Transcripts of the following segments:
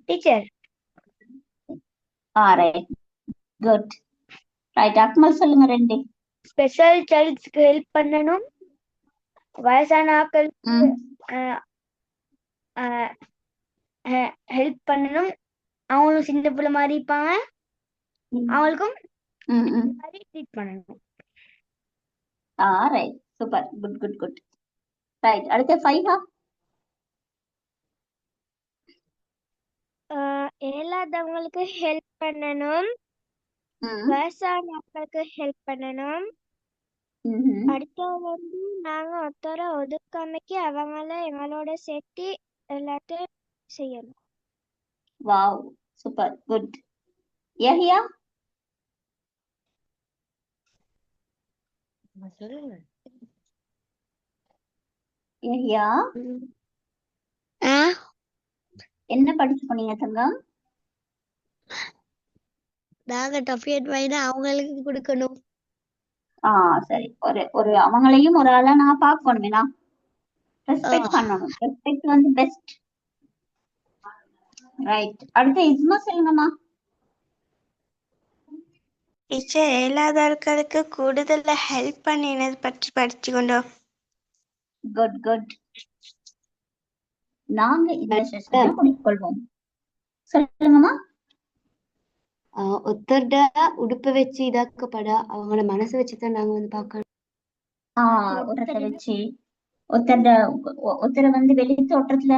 Teacher right good right Akmal சொல்லுங்க ரெண்டு. Special சைல்ட்ஸ்க்கு help பண்ணணும், வயசான ஆட்களுக்கு ஹெல்ப் பண்ணணும், அவங்களும் சின்ன பிள்ளை மாதிரி இருப்பாங்க, அவங்களுக்கும் ட்ரீட் பண்ணணும். Right super good good good right. அடுத்து ஃபைவா? இயலாதவங்களுக்கு ஹெல்ப் பண்ணணும், வயசான ஆட்களுக்கு ஹெல்ப் பண்ணணும், அடுத்தது வந்து நாங்க ஒருத்தர ஒதுக்காமைக்கு அவங்கள எங்களோட சேர்த்து எல்லாத்தையும் செய்யணும். Wow super good. Yahya? Yahya என்ன படிச்சு போனீங்க தங்கம்? நாங்க டஃபியட் வாங்கினா அவங்களுக்கு கொடுக்கணும். சரி. ஒரு அவங்களையும் ஒரு ஆளா நான் பார்க்கணுமேனா, ரெஸ்பெக்ட் பண்ணணும். ரெஸ்பெக்ட் வந்து பெஸ்ட். ரைட். அடுத்து இஸ்மா சொல்லுங்கம்மா. டீச்சர் இயலாதவர்களுக்கு கூடுதல் ஹெல்ப் பண்ணினது பற்றி படிச்சுக்கொண்டோம். Good good. நாங்க இந்த செஷனை முடிக்கொள்வோம். சொல்லுங்கம்மா. ஒருத்தர்ட உடுப்பை வச்சு இதாக்கப்பட அவங்களோட மனசை வச்சுதான் நாங்க வந்து பார்க்கணும். ஒருத்தரை வச்சு ஒருத்தரை வந்து வெளி தோற்றத்துல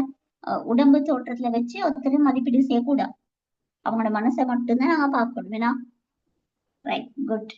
உடம்பு தோற்றத்துல வச்சு ஒருத்தரை மதிப்பீடு செய்யக்கூடாது. அவங்களோட மனசை மட்டும்தான் நாங்க பார்க்கணும். Right good.